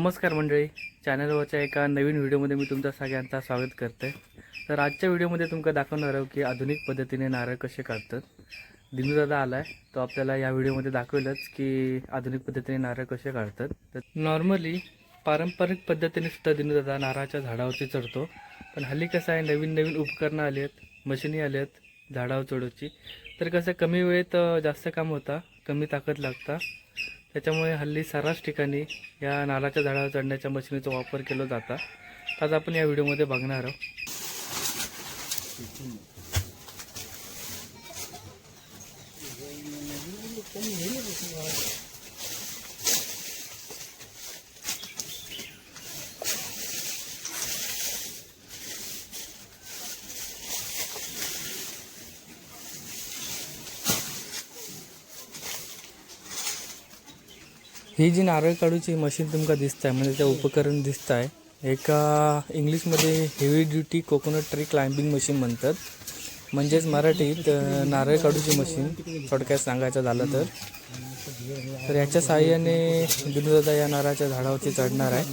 नमस्कार मंडळी, चॅनलवरच्या एका नवीन व्हिडिओमध्ये मी तुमचं सगळ्यांचं स्वागत करते. तर आजच्या व्हिडिओमध्ये तुमका दाखवणार आहोत की आधुनिक पद्धतीने नारळ कसे काढतात. दिनूदादा आलाय, तो आपल्याला या व्हिडिओमध्ये दाखवेलच की आधुनिक पद्धतीने नारळ कसे काढतात. तर नॉर्मली पारंपरिक पद्धतीने सुद्धा दिनूदादा नारळाच्या झाडावरती चढतो, पण हल्ली कसं आहे नवीन नवीन उपकरणं आली आहेत, मशिनी आली आहेत झाडावर चढवची. तर कसं कमी वेळेत जास्त काम होता, कमी ताकद लागता. त्याच्यामुळे हल्ली सर्रास ठिकाणी या नारळाच्या झाडावर चढण्याच्या मशिनीचा वापर केला जाता. आज आपण या व्हिडिओमध्ये बघणार आहोत. ही जी नारळ काढूची मशीन तुमका दिसताय म्हणजे ते उपकरण दिसताय, एका इंग्लिशमध्ये heavy duty coconut tree climbing machine म्हणतात. म्हणजेच मराठीत नारळ काढूची मशीन थोडक्यात सांगायचं झालं तर याच्या साहाय्याने दिनूदादा या नारळाच्या झाडावरती चढणार आहे.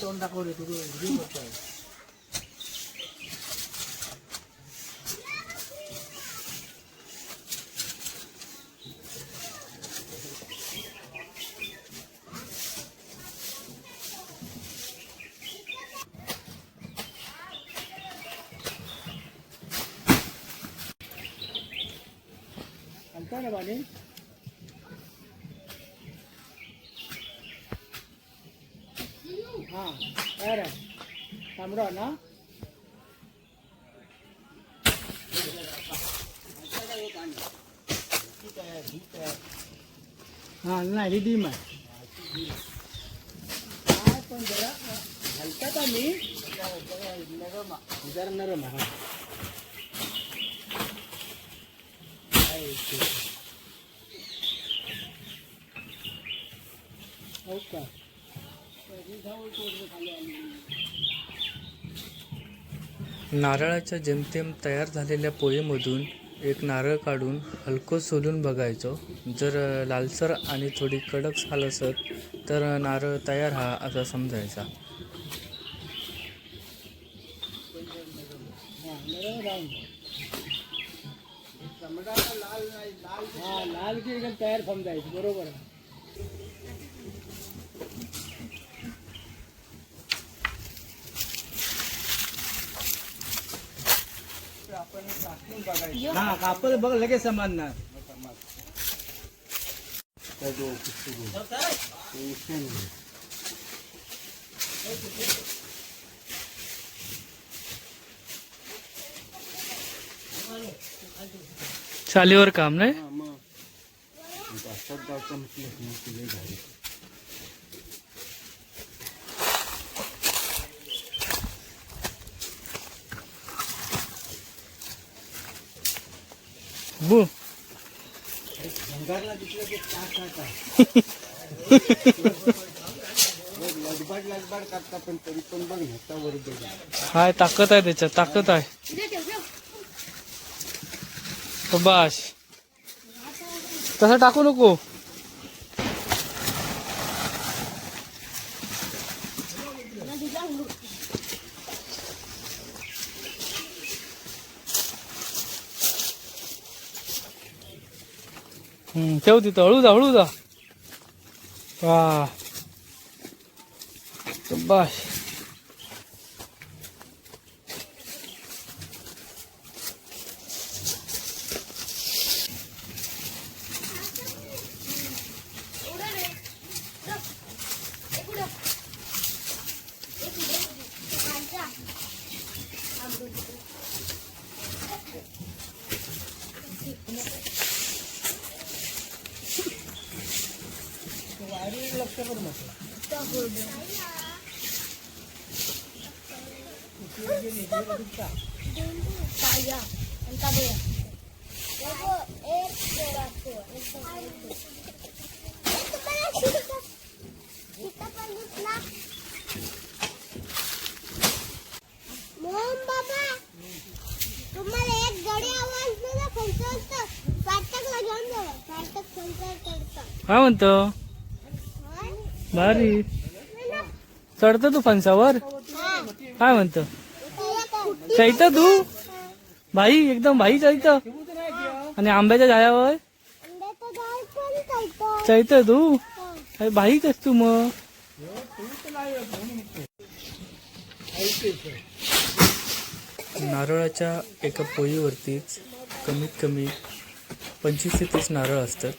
तोंड दाखवले ना पाणी. हाँ यार तांबडा ना हाँ ना रिडीम आहे. पण जरा हलका का मी जरा नरम आहे. हो का नारळाच्या जेमतेम तयार झालेल्या पोळीमधून एक नारळ काढून हलकं सोलून बघायचो. जर लालसर आणि थोडी कडक साल असत तर नारळ तयार हा असा समजायचा. लाल की एकदम तयार समजायचं. बरोबर आहे. हाँ कापड बघ लगेच समजणार. चालीवर काम नाही. बू भंगारला दिसलं की लजबाड करता, पण तरी पण बघ ह्याचा बरोबर हाय ताकद आहे, त्याच्यात ताकद आहे. बाश तसं टाकू नको. ठेव तिथं, हळू जा हळू जा. वा बाश. लक्ष करू नको. काय म्हणतो भारी चढतो तू फणसावर काय म्हणतो चैत तू भाई एकदम भाई चैत आणि आंब्याच्या झाडावर चैत तू अरे भाईच आहेस तू मग नारळाच्या एका पोळीवरतीच कमीत कमी 25 ते 30 नारळ असतात.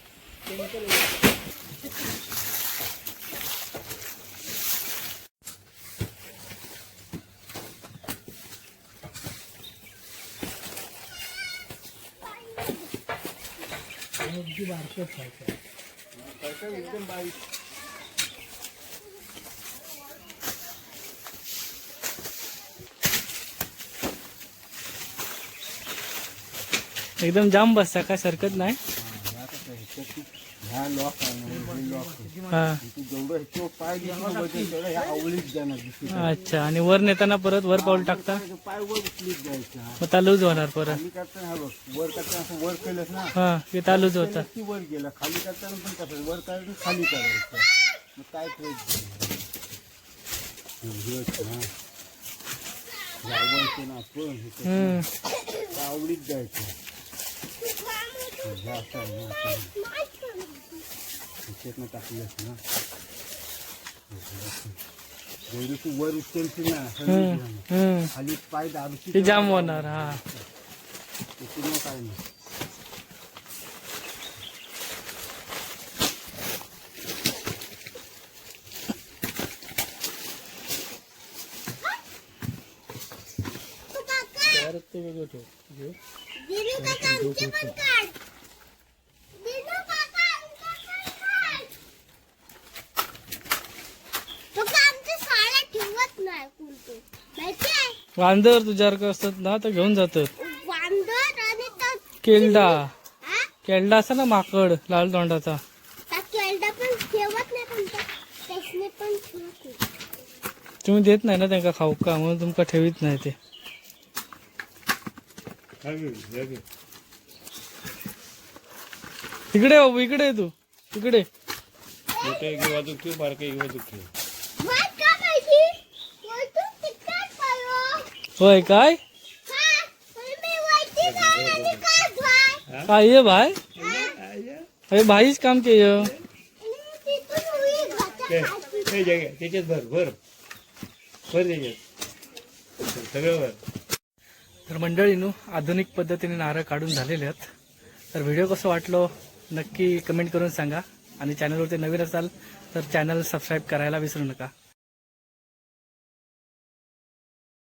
एकदम जाम बसता काय सरकत नाही. हा अच्छा आणि वर नेताना परत वर पाऊल टाकता मग तालूच होणार परत. वर करताना वर केलंस ना हा ते तालूच होता. ती वर गेला खाली करताना पण कसं वर करायचं खाली करायचं मग काय लावायचं ना आपण आवडीत जायचं टाकलंस ना जेवढी तू वर उचलशी ना खाली पाय दारूची ते जाम होणार. हा पुन्हा काय नाही ते वेगळं ठेव वांदर तुझ्यासारखं असतात ना तर घेऊन जातात. केल्डा केल्डा असा ना माकड लाल तोंडाचा तुम्ही देत नाही ना त्यांना खाऊ का म्हणून तुमका ठेवीत नाही ते. इकडे बाबू इकडे तू इकडे होय काय काय ये भाई अरे भाईच काम के त्याच्यात भर भर भर त्याच्यात सगळं भर. तर मंडळीनो आधुनिक पद्धतीने नारळ काढून झालेले आहेत. तर व्हिडिओ कसं वाटलो नक्की कमेंट करून सांगा आणि चॅनलवरती नवीन असाल तर चॅनल सबस्क्राईब करायला विसरू नका.